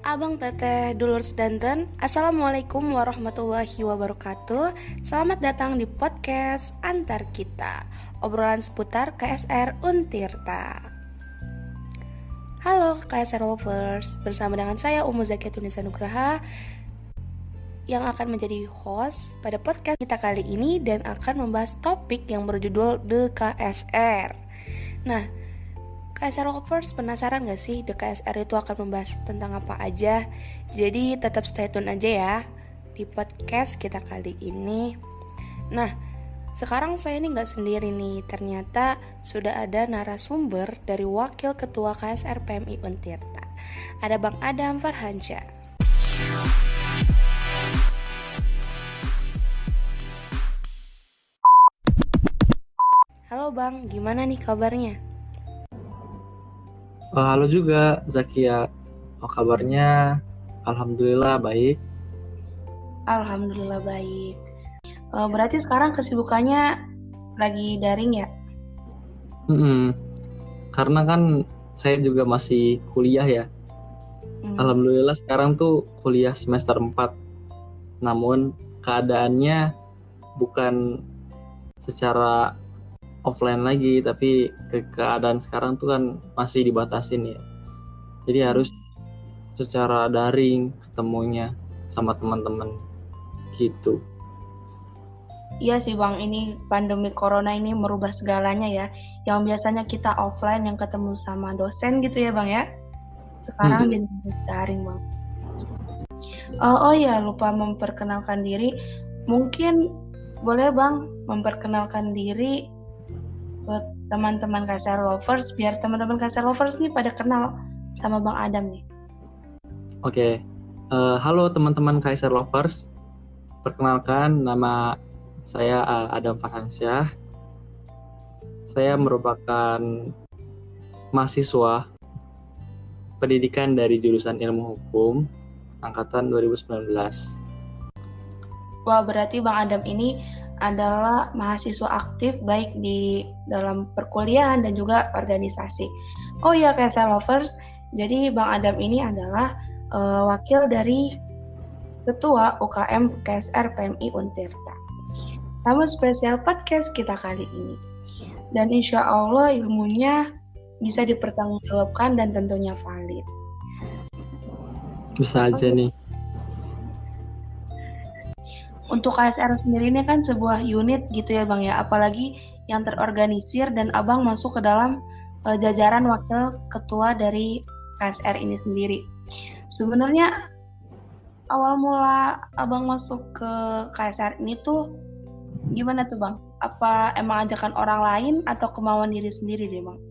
Abang Teteh, dulur sedanten, Assalamualaikum warahmatullahi wabarakatuh. Selamat datang di podcast Antar Kita, obrolan seputar KSR Untirta. Halo KSR Lovers, bersama dengan saya Umu Zakia Tunisa Nugraha yang akan menjadi host pada podcast kita kali ini dan akan membahas topik yang berjudul The KSR. Nah, KSR Lovers penasaran gak sih The KSR itu akan membahas tentang apa aja? Jadi tetap stay tune aja ya di podcast kita kali ini. Nah, sekarang saya ini gak sendiri nih. Ternyata sudah ada narasumber dari Wakil Ketua KSR PMI Untirta. Ada Bang Adam Farhansyah. Halo Bang, gimana nih kabarnya? Halo juga Zakia, apa kabarnya? Alhamdulillah baik. Alhamdulillah baik. Berarti sekarang kesibukannya lagi daring ya? Karena kan saya juga masih kuliah ya. Alhamdulillah sekarang tuh kuliah semester 4. Namun keadaannya bukan secara offline lagi, tapi keadaan sekarang tuh kan masih dibatasin ya. Jadi harus secara daring ketemunya sama teman-teman gitu. Iya sih Bang, ini pandemi corona ini merubah segalanya ya. Yang biasanya kita offline yang ketemu sama dosen gitu ya Bang ya. Sekarang jadi daring Bang. Oh ya, lupa memperkenalkan diri. Mungkin boleh Bang memperkenalkan diri buat teman-teman KSR Lovers, biar teman-teman KSR Lovers nih pada kenal sama Bang Adam nih. Oke. Halo teman-teman KSR Lovers. Perkenalkan, nama saya Adam Farhansyah. Saya merupakan mahasiswa pendidikan dari jurusan Ilmu Hukum angkatan 2019. Wah, berarti Bang Adam ini adalah mahasiswa aktif baik di dalam perkuliahan dan juga organisasi. Oh iya KSR Lovers, jadi Bang Adam ini adalah wakil dari Ketua UKM KSR PMI Untirta. Tamu spesial podcast kita kali ini. Dan insya Allah ilmunya bisa dipertanggungjawabkan dan tentunya valid. Bisa aja nih. Untuk KSR sendiri ini kan sebuah unit gitu ya Bang ya, apalagi yang terorganisir dan Abang masuk ke dalam jajaran wakil ketua dari KSR ini sendiri. Sebenarnya awal mula Abang masuk ke KSR ini tuh gimana tuh Bang? Apa emang ajakan orang lain atau kemauan diri sendiri deh Bang?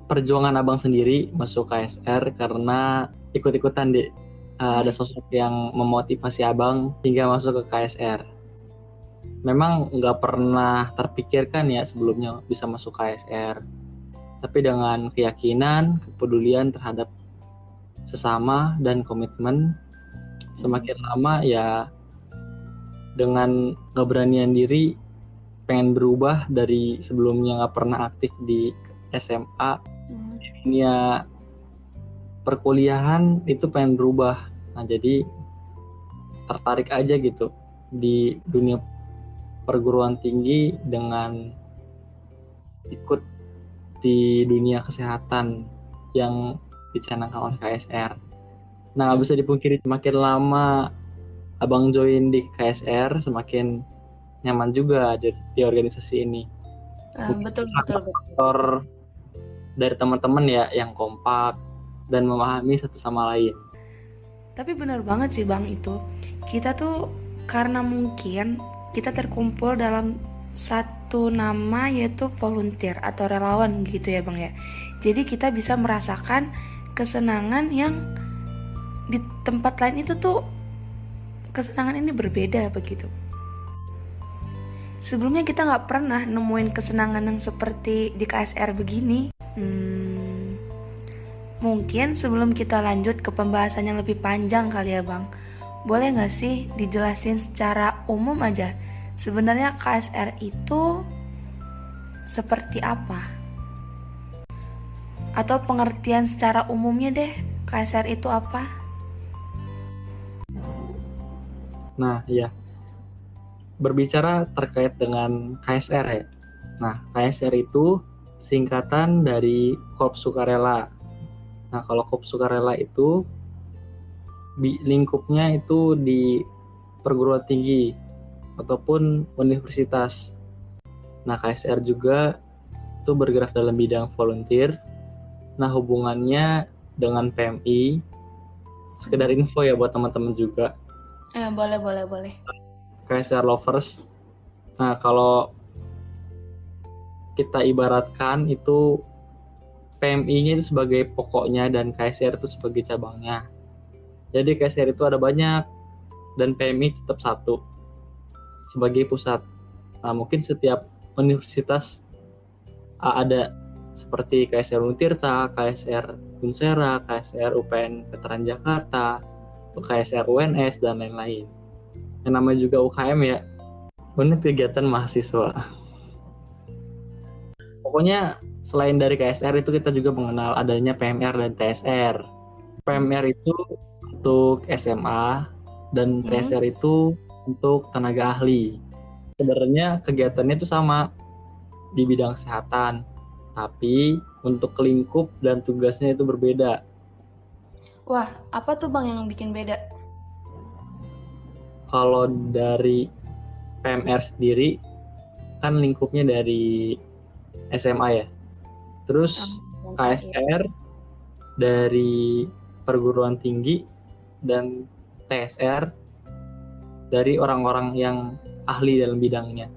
Perjuangan Abang sendiri masuk KSR karena ikut-ikutan deh. Ada sosok yang memotivasi Abang hingga masuk ke KSR. Memang nggak pernah terpikirkan ya sebelumnya bisa masuk KSR. Tapi dengan keyakinan, kepedulian terhadap sesama dan komitmen, semakin lama ya dengan keberanian diri pengen berubah dari sebelumnya nggak pernah aktif di SMA. Dunia perkuliahan itu pengen berubah. Nah, jadi tertarik aja gitu di dunia perguruan tinggi dengan ikut di dunia kesehatan yang dicanangkan oleh KSR. Nah, nggak bisa dipungkiri semakin lama Abang join di KSR semakin nyaman juga di organisasi ini. Betul. Faktor dari teman-teman ya yang kompak dan memahami satu sama lain. Tapi benar banget sih Bang itu. Kita tuh karena mungkin kita terkumpul dalam satu nama yaitu volunteer atau relawan gitu ya Bang ya. Jadi kita bisa merasakan kesenangan yang di tempat lain itu tuh kesenangan ini berbeda begitu. Sebelumnya kita gak pernah nemuin kesenangan yang seperti di KSR begini. Mungkin sebelum kita lanjut ke pembahasan yang lebih panjang kali ya Bang, boleh gak sih dijelasin secara umum aja sebenarnya KSR itu seperti apa? Atau pengertian secara umumnya deh KSR itu apa? Nah, ya, berbicara terkait dengan KSR ya. Nah, KSR itu singkatan dari Korps Sukarela. Nah, kalau Korps Sukarela itu lingkupnya itu di perguruan tinggi ataupun universitas. Nah, KSR juga itu bergerak dalam bidang volunteer. Nah, hubungannya dengan PMI, sekedar info ya buat teman-teman juga. Boleh. KSR Lovers. Nah, kalau kita ibaratkan itu PMI-nya itu sebagai pokoknya dan KSR itu sebagai cabangnya. Jadi KSR itu ada banyak dan PMI tetap satu sebagai pusat. Nah, mungkin setiap universitas ada seperti KSR Untirta, KSR Unsera, KSR UPN Veteran Jakarta, KSR UNS, dan lain-lain. Yang namanya juga UKM ya, unit kegiatan mahasiswa. Pokoknya selain dari KSR itu kita juga mengenal adanya PMR dan TSR. PMR itu untuk SMA dan TSR itu untuk tenaga ahli. Sebenarnya kegiatannya itu sama di bidang kesehatan, tapi untuk lingkup dan tugasnya itu berbeda. Wah, apa tuh Bang yang bikin beda? Kalau dari PMR sendiri kan lingkupnya dari SMA ya. Terus KSR dari perguruan tinggi dan TSR dari orang-orang yang ahli dalam bidangnya.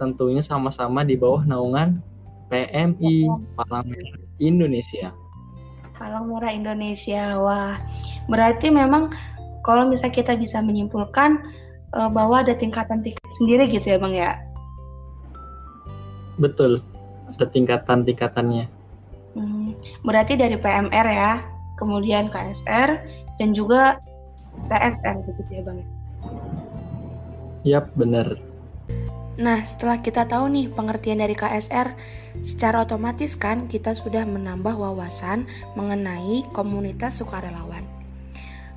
Tentunya sama-sama di bawah naungan PMI, Palang Merah Indonesia. Palang Merah Indonesia. Wah, berarti memang kalau misalnya kita bisa menyimpulkan bahwa ada tingkatan-tingkatan sendiri gitu ya Bang ya? Betul, ada tingkatan-tingkatannya. Berarti dari PMR ya, kemudian KSR, dan juga TSR begitu ya Bang? Yap, benar. Nah, setelah kita tahu nih pengertian dari KSR, secara otomatis kan kita sudah menambah wawasan mengenai komunitas sukarelawan.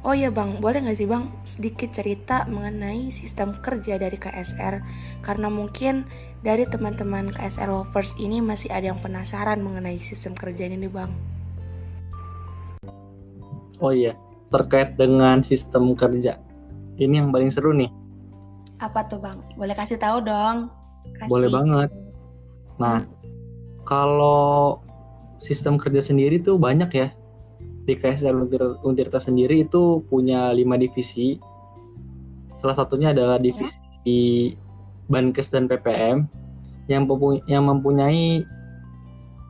Oh iya Bang, boleh nggak sih Bang sedikit cerita mengenai sistem kerja dari KSR? Karena mungkin dari teman-teman KSR Lovers ini masih ada yang penasaran mengenai sistem kerja ini nih Bang. Oh iya, terkait dengan sistem kerja. Ini yang paling seru nih. Apa tuh Bang? Boleh kasih tahu dong? Boleh banget. Nah, kalau sistem kerja sendiri tuh banyak ya. Di KSR Untirta sendiri itu punya 5 divisi. Salah satunya adalah divisi Bankes dan PPM yang mempunyai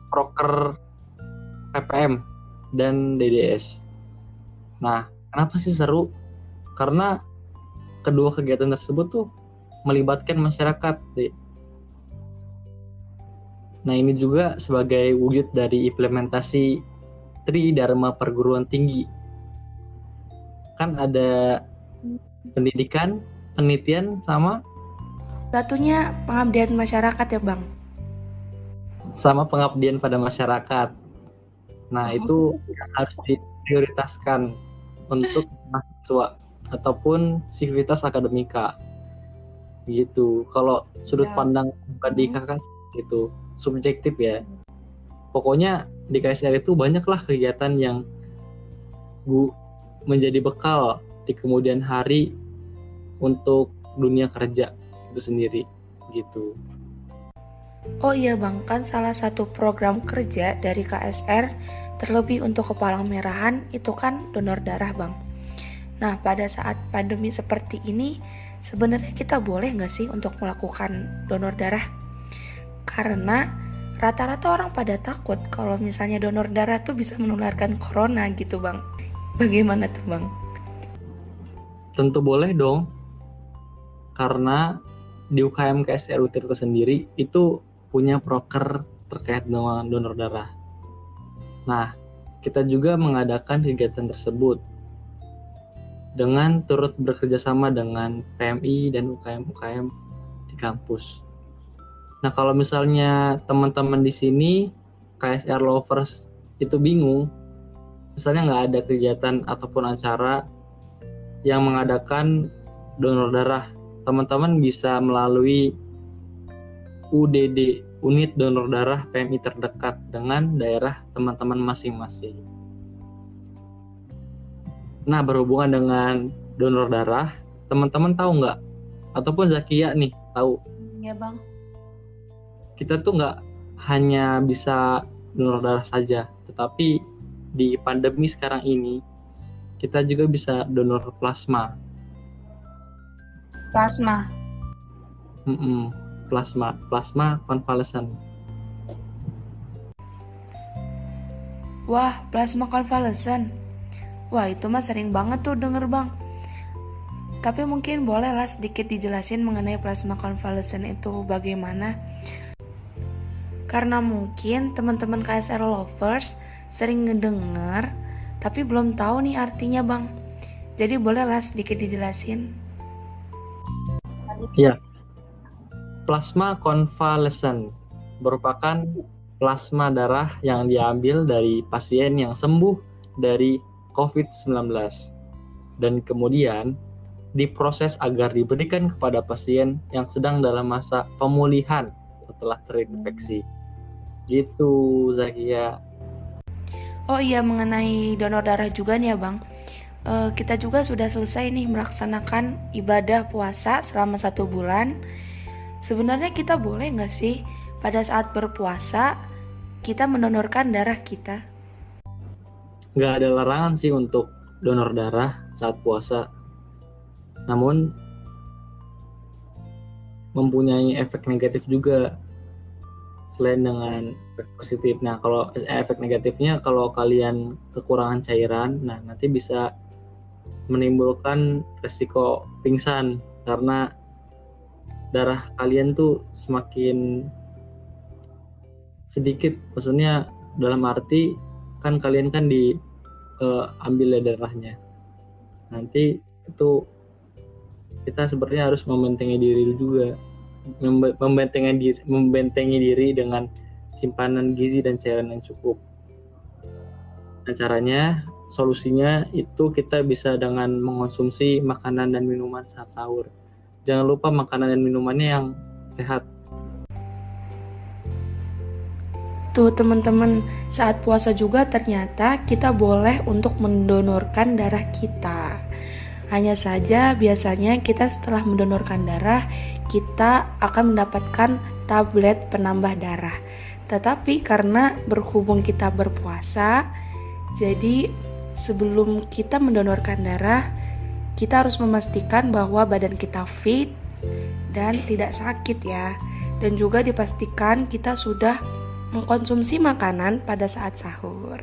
proker PPM dan DDS. Nah, kenapa sih seru? Karena kedua kegiatan tersebut tuh melibatkan masyarakat. Nah, ini juga sebagai wujud dari implementasi Tridharma perguruan tinggi. Kan ada pendidikan, penelitian, sama satunya pengabdian masyarakat ya Bang? Sama pengabdian pada masyarakat. Nah, itu harus diprioritaskan untuk mahasiswa ataupun sivitas akademika. Gitu. Kalau sudut pandang pribadi kakak itu subjektif ya. Pokoknya di KSR itu banyaklah kegiatan yang menjadi bekal di kemudian hari untuk dunia kerja itu sendiri gitu. Oh iya Bang, kan salah satu program kerja dari KSR terlebih untuk Kepalang Merahan itu kan donor darah Bang. Nah, pada saat pandemi seperti ini sebenarnya kita boleh nggak sih untuk melakukan donor darah? Karena rata-rata orang pada takut kalau misalnya donor darah tuh bisa menularkan corona gitu Bang. Bagaimana tuh Bang? Tentu boleh dong. Karena di UKM KSR Untirta sendiri itu punya proker terkait dengan donor darah. Nah, kita juga mengadakan kegiatan tersebut dengan turut bekerja sama dengan PMI dan UKM-UKM di kampus. Nah, kalau misalnya teman-teman di sini KSR Lovers itu bingung misalnya nggak ada kegiatan ataupun acara yang mengadakan donor darah, teman-teman bisa melalui UDD, unit donor darah PMI terdekat dengan daerah teman-teman masing-masing. Nah, berhubungan dengan donor darah, teman-teman tahu nggak? Ataupun Zakia nih, tahu? Ya Bang. Kita tuh nggak hanya bisa donor darah saja, tetapi di pandemi sekarang ini, kita juga bisa donor plasma. Plasma. Plasma konvalesen. Wah, plasma konvalesen. Wah, itu mah sering banget tuh denger Bang. Tapi mungkin bolehlah sedikit dijelasin mengenai plasma konvalesen itu bagaimana. Karena mungkin teman-teman KSR Lovers sering ngedenger, tapi belum tahu nih artinya Bang. Jadi bolehlah sedikit dijelasin. Iya. Plasma konvalesen merupakan plasma darah yang diambil dari pasien yang sembuh dari COVID-19 dan kemudian diproses agar diberikan kepada pasien yang sedang dalam masa pemulihan setelah terinfeksi. Gitu, Zakia. Oh iya, mengenai donor darah juga nih ya Bang. Kita juga sudah selesai nih melaksanakan ibadah puasa selama 1 bulan. Sebenarnya kita boleh nggak sih pada saat berpuasa kita mendonorkan darah kita? Nggak ada larangan sih untuk donor darah saat puasa. Namun mempunyai efek negatif juga selain dengan efek positif. Nah, kalau efek negatifnya kalau kalian kekurangan cairan, nah nanti bisa menimbulkan resiko pingsan karena darah kalian tuh semakin sedikit. Maksudnya dalam arti kan kalian kan diambil darahnya. Nanti itu kita sebenarnya harus membentengi diri juga. Membentengi diri dengan simpanan gizi dan cairan yang cukup. Nah, caranya, solusinya itu kita bisa dengan mengonsumsi makanan dan minuman saat sahur. Jangan lupa makanan dan minumannya yang sehat. Tuh teman-teman, saat puasa juga ternyata kita boleh untuk mendonorkan darah kita. Hanya saja biasanya kita setelah mendonorkan darah, kita akan mendapatkan tablet penambah darah. Tetapi karena berhubung kita berpuasa, jadi sebelum kita mendonorkan darah, kita harus memastikan bahwa badan kita fit dan tidak sakit ya. Dan juga dipastikan kita sudah mengkonsumsi makanan pada saat sahur.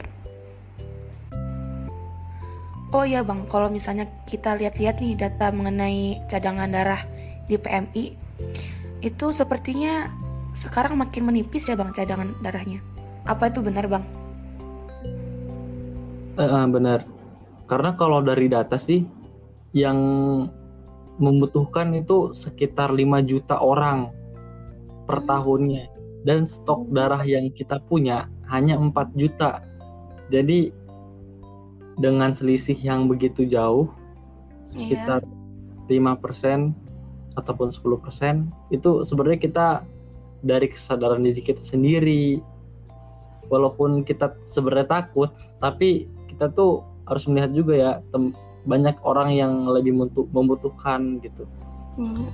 Oh iya Bang, kalau misalnya kita lihat-lihat nih data mengenai cadangan darah di PMI, itu sepertinya sekarang makin menipis ya Bang cadangan darahnya. Apa itu benar Bang? Benar. Karena kalau dari data sih, yang membutuhkan itu sekitar 5 juta orang per tahunnya. Dan stok darah yang kita punya hanya 4 juta. Jadi dengan selisih yang begitu jauh, sekitar 5% ataupun 10%, itu sebenarnya kita dari kesadaran diri kita sendiri. Walaupun kita sebenarnya takut, tapi kita tuh harus melihat juga ya, banyak orang yang lebih membutuhkan gitu.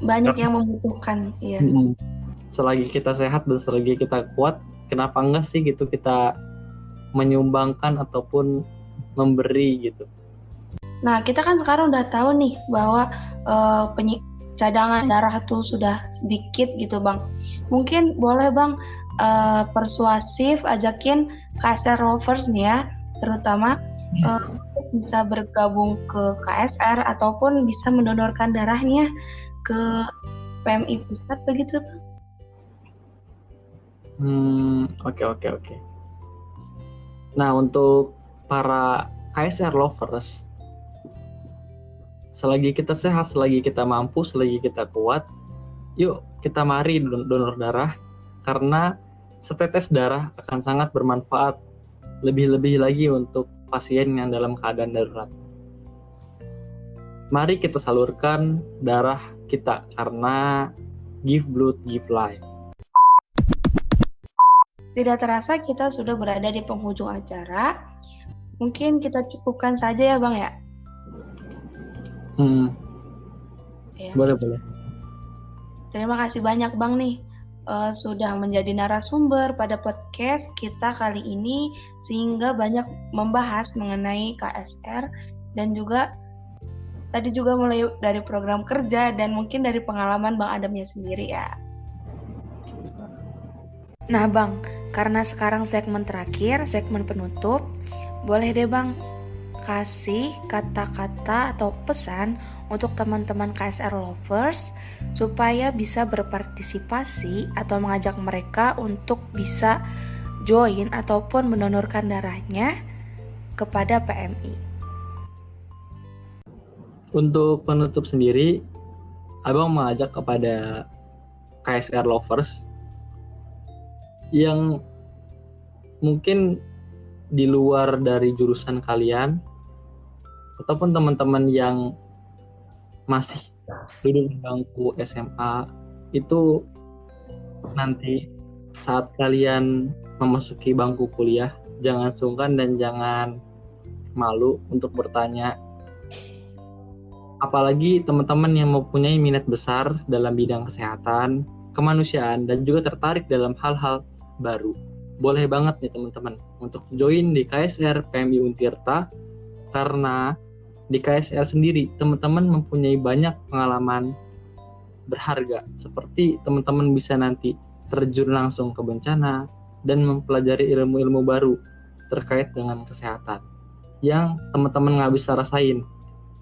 Banyak yang membutuhkan, iya. Selagi kita sehat dan selagi kita kuat, kenapa enggak sih gitu kita menyumbangkan ataupun memberi gitu. Nah, kita kan sekarang udah tahu nih bahwa cadangan darah tuh sudah sedikit gitu Bang. Mungkin boleh Bang persuasif ajakin KSR Lovers nih ya, terutama bisa bergabung ke KSR ataupun bisa mendonorkan darahnya ke PMI pusat begitu. Oke. Nah, untuk para KSR Lovers, selagi kita sehat, selagi kita mampu, selagi kita kuat, yuk kita mari donor darah, karena setetes darah akan sangat bermanfaat, lebih-lebih lagi untuk pasien yang dalam keadaan darurat. Mari kita salurkan darah kita karena give blood, give life. Tidak terasa kita sudah berada di penghujung acara. Mungkin kita cukupkan saja ya Bang ya? Ya. Boleh. Terima kasih banyak Bang nih sudah menjadi narasumber pada podcast kita kali ini sehingga banyak membahas mengenai KSR dan juga tadi juga mulai dari program kerja dan mungkin dari pengalaman Bang Adamnya sendiri ya. Nah Bang, karena sekarang segmen terakhir, segmen penutup, boleh deh Bang kasih kata-kata atau pesan untuk teman-teman KSR Lovers supaya bisa berpartisipasi atau mengajak mereka untuk bisa join ataupun mendonorkan darahnya kepada PMI. Untuk penutup sendiri, Abang mengajak kepada KSR Lovers yang mungkin di luar dari jurusan kalian ataupun teman-teman yang masih duduk di bangku SMA itu nanti saat kalian memasuki bangku kuliah jangan sungkan dan jangan malu untuk bertanya, apalagi teman-teman yang mempunyai minat besar dalam bidang kesehatan, kemanusiaan dan juga tertarik dalam hal-hal baru. Boleh banget nih teman-teman untuk join di KSR PMI Untirta karena di KSR sendiri teman-teman mempunyai banyak pengalaman berharga seperti teman-teman bisa nanti terjun langsung ke bencana dan mempelajari ilmu-ilmu baru terkait dengan kesehatan yang teman-teman nggak bisa rasain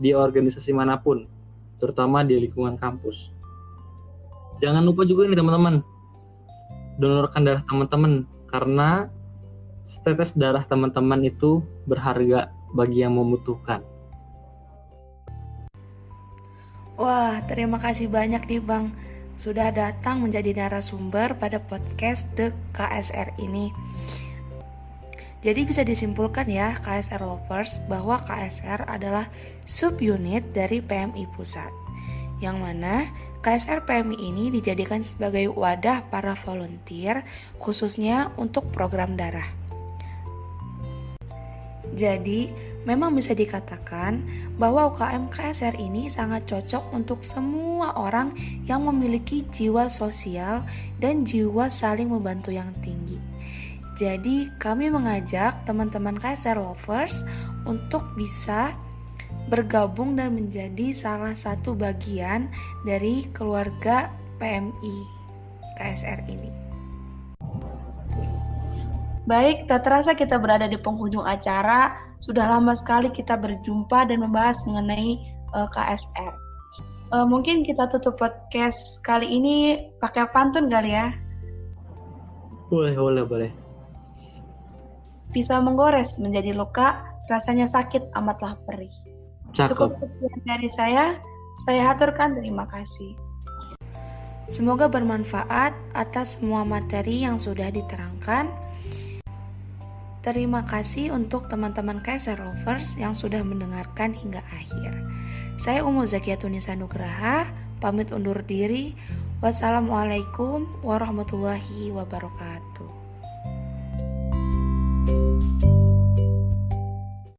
di organisasi manapun, terutama di lingkungan kampus. Jangan lupa juga nih teman-teman, donorkan darah teman-teman karena setetes darah teman-teman itu berharga bagi yang membutuhkan. Wah, terima kasih banyak nih Bang sudah datang menjadi narasumber pada podcast The KSR ini. Jadi bisa disimpulkan ya KSR Lovers bahwa KSR adalah subunit dari PMI Pusat, yang mana KSR PMI ini dijadikan sebagai wadah para volunteer khususnya untuk program darah. Jadi memang bisa dikatakan bahwa UKM KSR ini sangat cocok untuk semua orang yang memiliki jiwa sosial dan jiwa saling membantu yang tinggi. Jadi kami mengajak teman-teman KSR Lovers untuk bisa bergabung dan menjadi salah satu bagian dari keluarga PMI KSR ini. Baik, tak terasa kita berada di penghujung acara. Sudah lama sekali kita berjumpa dan membahas mengenai KSR. Mungkin kita tutup podcast kali ini pakai pantun kali ya? Boleh. Pisau menggores menjadi luka, rasanya sakit amatlah perih. Cukup sekian dari saya haturkan terima kasih. Semoga bermanfaat atas semua materi yang sudah diterangkan. Terima kasih untuk teman-teman KSR Lovers yang sudah mendengarkan hingga akhir. Saya Umu Zakiatunisa Nugraha, pamit undur diri. Wassalamualaikum warahmatullahi wabarakatuh.